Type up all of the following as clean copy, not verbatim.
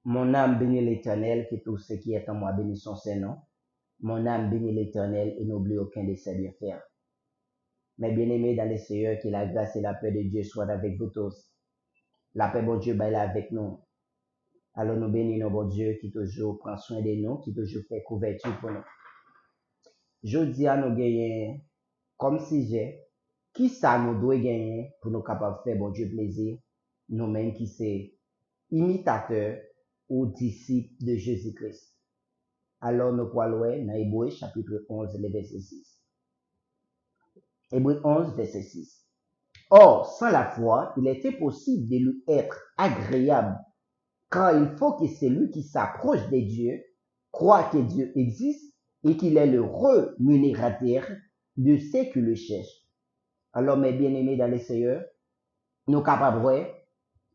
Mon âme bénit l'Éternel, que tout ce qui est en moi bénisse son Saint-Nom. Mon âme bénit l'Éternel et n'oublie aucun de ses bienfaits. Mes bien-aimés dans les Seigneurs, que la grâce et la paix de Dieu soient avec vous tous. La paix, bon Dieu, est avec nous. Alors nous bénissons, bon Dieu, qui toujours prend soin de nous, qui toujours fait couverture pour nous. Je dis à nous gagner, comme si j'ai, qui ça nous doit gagner pour nous capables de faire, bon Dieu, plaisir, nous-mêmes qui sommes imitateurs ou disciples de Jésus-Christ. Alors nous parlons dans Hébreux chapitre 11, le verset 6. Hébreux 11, verset 6. Or, sans la foi, il est impossible de lui être agréable, car il faut que celui qui s'approche de Dieu croit que Dieu existe et qu'il est le rémunérateur de ceux qui le cherchent. Alors, mes bien-aimés dans les Seigneur, nous capables,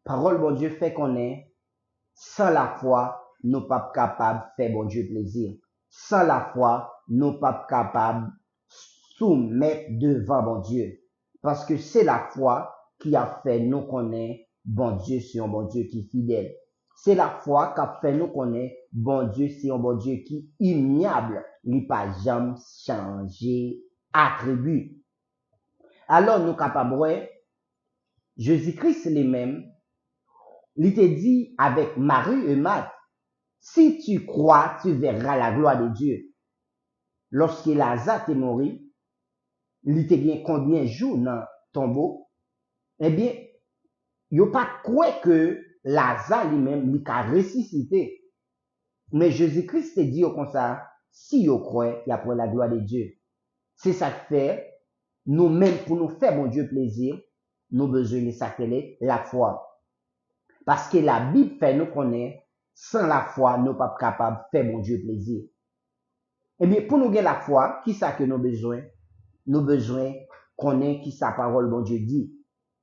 parole bon Dieu fait qu'on est, sans la foi, nous pas capables de faire bon Dieu plaisir. Sans la foi, nous pas capables de soumettre devant bon Dieu. Parce que c'est la foi qui a fait nous connaître bon Dieu, c'est un bon Dieu qui est fidèle. C'est la foi qui a fait nous connaître bon Dieu, c'est un bon Dieu qui est immuable. Il n'a pas jamais changé attribut. Alors nous capables, Jésus-Christ lui-même, il te dit avec Marie et Marthe, si tu crois, tu verras la gloire de Dieu. Lorsque Lazare est mort, il était bien combien de jours dans le tombeau? Eh bien, il n'y a pas quoi que Lazare lui-même, il a ressuscité. Mais Jésus-Christ te dit comme ça, si vous croyez, il y a pour la gloire de Dieu. C'est ça que fait, nous-mêmes, pour nous faire mon Dieu plaisir, nous besoin de s'appeler la foi. Parce que la Bible fait nous connaître, sans la foi, nous ne sommes pas capables de faire mon Dieu plaisir. Eh bien, pour nous gagner la foi, qui ça que nous besoin? Nous besoin connaître qui sa parole, bon Dieu dit.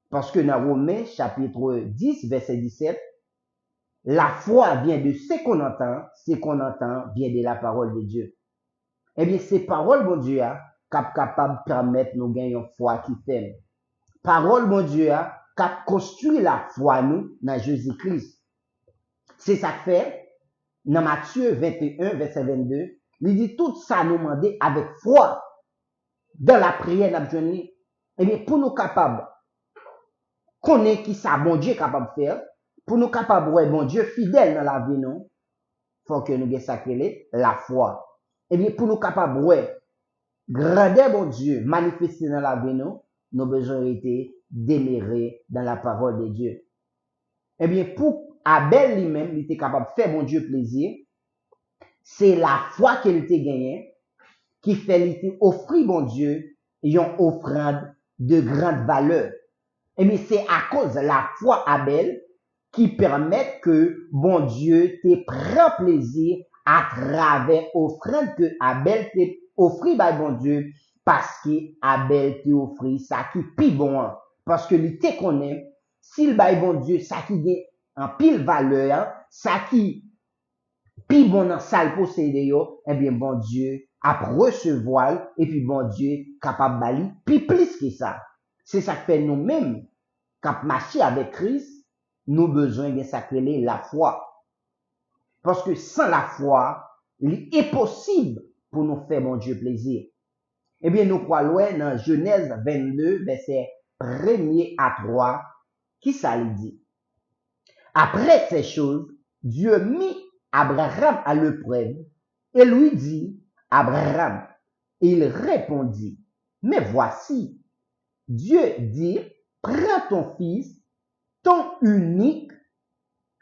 Parce que dans Romains, chapitre 10, verset 17, la foi vient de ce qu'on entend vient de la parole de Dieu. Eh bien, ces paroles, bon Dieu, capable de permettre nous gagner une foi qui t'aime. Parole, bon Dieu, cap construit la foi nous dans Jésus-Christ. C'est ça que fait, dans Matthieu 21, verset 22, il dit tout ça nous demander avec foi dans la prière d'abjeunir. Eh bien, pour nous capables, connaître qui ça, bon Dieu capable de faire, pour nous capables, ouais, bon Dieu fidèle dans la vie, non, faut que nous sacré la foi. Eh bien, pour nous capables, ouais, grandeur, bon Dieu, manifester dans la vie, non, nos besoins étaient démérés dans la parole de Dieu. Eh bien, pour Abel lui-même, il était capable de faire bon Dieu plaisir, c'est la foi qu'il était gagné, qui fait offrir bon Dieu une offrande de grande valeur. Et bien, c'est à cause de la foi Abel qui permet que bon Dieu te prend plaisir à travers offrande que Abel te offrit par bon Dieu parce que Abel te offrit ça qui est plus bon. Parce que il te connaît, s'il bail bon Dieu, ça qui est en pile valeur, ça qui puis bon dans salle possédé yo, eh bien bon Dieu a recevoir et puis bon Dieu capable bali puis plus que ça. C'est ça que fait nous-mêmes quand marcher avec Christ, nous besoin de s'appeler la foi. Parce que sans la foi, il est possible pour nous faire mon Dieu plaisir. Eh bien nous croyons dans Genèse 22 verset 1er à 3 qui ça lui dit. Après ces choses, Dieu mit Abraham à l'épreuve et lui dit, Abraham, il répondit, mais voici, Dieu dit, prends ton fils, ton unique,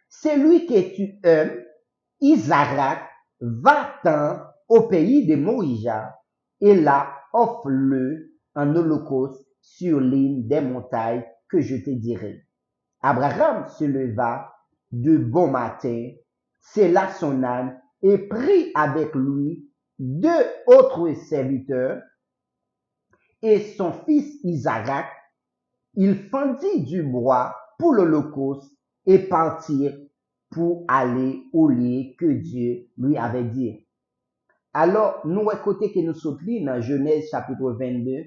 celui que tu aimes, Isaac, va-t'en au pays de Moïja et là offre-le en holocauste sur l'île des montagnes que je te dirai. Abraham se leva de bon matin, sella son âne et prit avec lui 2 autres serviteurs et son fils Isaac. Il fendit du bois pour l'holocauste et partirent pour aller au lieu que Dieu lui avait dit. Alors, nous écoutons que nous sommes dans Genèse chapitre 22.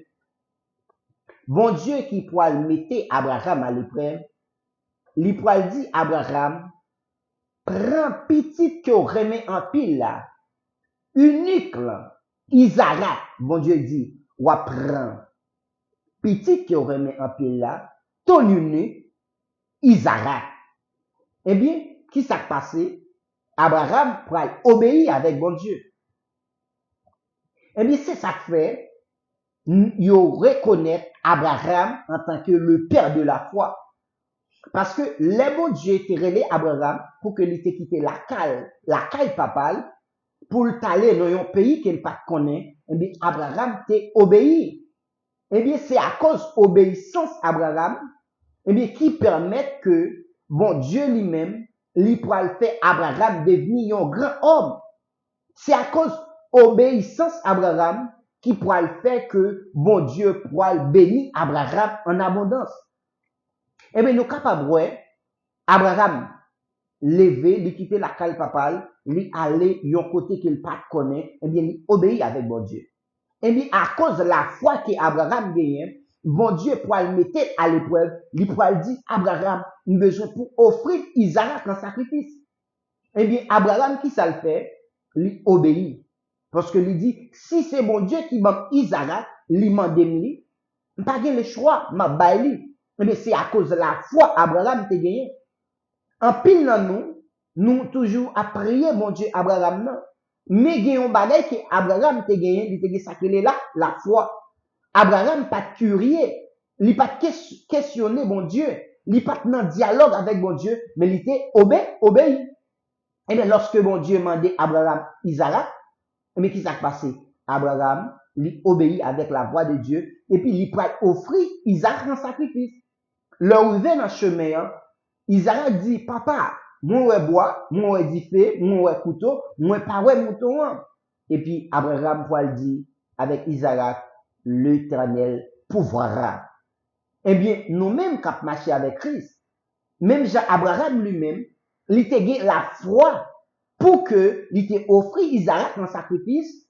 Bon Dieu qui pourrait mettre Abraham à l'épreuve, il pourrait dire Abraham, prend petit que remet en pile là, unique là, Isaac, bon Dieu dit, ou prend petit que remet en pile là, ton unique, Isaac. Eh bien, qui s'est passé? Abraham pour obéir avec bon Dieu. Eh bien, c'est ça que fait, il reconnaît Abraham en tant que le père de la foi. Parce que les bon Dieu était relé Abraham pour que il ait quitté la caille papale, pour aller dans un pays qu'il pas connaît. Eh bien, Abraham t'est obéi. Eh bien, c'est à cause obéissance Abraham, eh bien, qui permet que, bon Dieu lui-même, lui pourra faire Abraham devenir un grand homme. C'est à cause obéissance Abraham qui pourra le faire que, bon Dieu pourra bénir Abraham en abondance. Eh bien, nous capables, ouais, Abraham, levé, lui quitter la caille papale, lui aller yon côté qu'il pas connaît, eh bien, lui obéit avec bon Dieu. Eh bien, à cause de la foi que Abraham gagne, bon Dieu pourra le mettre à l'épreuve, lui pourra le dire, Abraham, il a besoin pour offrir Isaac en sacrifice. Eh bien, Abraham, qui ça le fait, lui obéit. Parce que lui dit, si c'est mon Dieu qui m'a Isaac, lui m'a démoli, pas le choix, m'a baili. Eh bien, c'est à cause de la foi Abraham te gagné. En pile dans nous toujours à prier mon Dieu Abraham non. Mais il y a un bagage que Abraham te gagné, il te gagné ça là, la foi. Abraham pas curieux, il pas questionné mon Dieu, il pas dans dialogue avec mon Dieu, mais il était obéi. Et bien lorsque mon Dieu demandait Abraham Isaac, mais qui s'est passé? Abraham lui obéit avec la voix de Dieu et puis il peut offrir Isaac en sacrifice. Leur arrivé dans le chemin, Isaac dit, papa, moi bois, moi dit fait, moi couteau, moi pas mouton. Et puis Abraham poil dit avec Isaac, l'Éternel pourvoira. Eh bien, nous-mêmes qui marché avec Christ, même Jean Abraham lui-même, il était la foi pour que il te offre Isaac en sacrifice.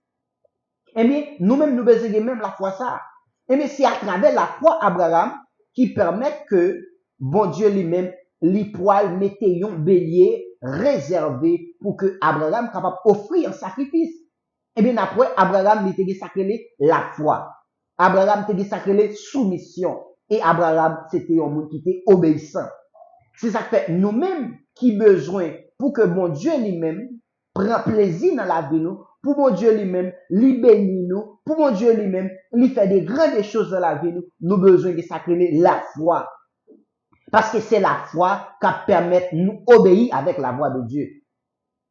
Eh bien, nous-mêmes nous besoin même la foi ça. Eh bien, c'est à travers la foi Abraham qui permet que bon Dieu lui-même les poils mettaient un bélier réservé pour que Abraham capable offrir un sacrifice. Et bien après, Abraham était sacré la foi. Abraham était sacré soumission. Et Abraham, c'était un monde qui était obéissant. C'est ça que fait nous-mêmes qui besoin pour que mon Dieu lui-même prend plaisir dans la vie nous, pour mon Dieu lui-même, lui bénit nous, pour mon Dieu lui-même, lui fait des grandes choses dans la vie nous besoin de sacrer la foi. Parce que c'est la foi qui permet de nous obéir avec la voix de Dieu.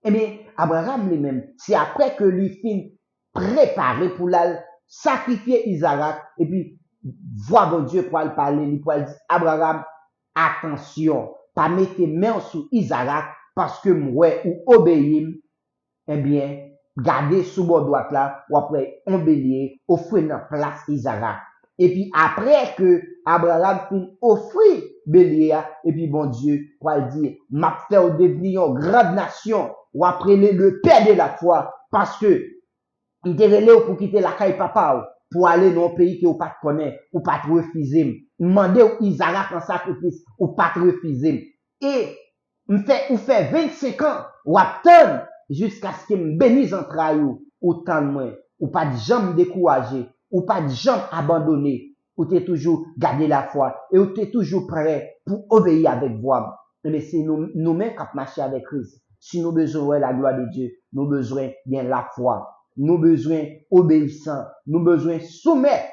Eh bien, Abraham lui-même, c'est après que lui fin préparé pour la sacrifier Isaac, et puis, voir mon Dieu pour le parler, lui pour dire, Abraham, attention, pas mettre main sur Isaac, parce que moi, ou obéir, eh bien, gardez sous mon droite là, ou après, on bélier, offrir dans place Isaac. Et puis, après que Abraham fin offrir bélier, et puis, bon Dieu, pour le dire, m'a fait devenir une grande nation, ou après le père de la foi, parce que, il te relève pour quitter la caille papa, pour aller dans un pays que vous pas connaît, ou pas refuser. Demandez au Isaac en sacrifice, ou pas refuser. Et, ou fait 25 ans, ou attendre, jusqu'à ce que me bénisse en traillou, ou tant moins, ou pas de jambe découragé, ou pas de jambe abandonné, ou t'es toujours gardé la foi, et ou t'es toujours prêt pour obéir avec voix. Mais c'est nous-mêmes qui marchons avec Christ. Si nous besoin de la gloire de Dieu, nous besoin bien la foi. Nous besoin obéissant, nous besoin soumettre.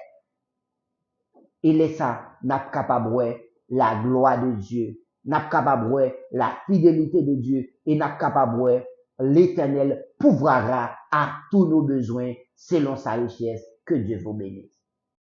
Et là ça, n'a capable la gloire de Dieu, n'a capable la fidélité de Dieu et n'a capable l'Éternel pourvoira à tous nos besoins selon sa richesse. Que Dieu vous bénisse.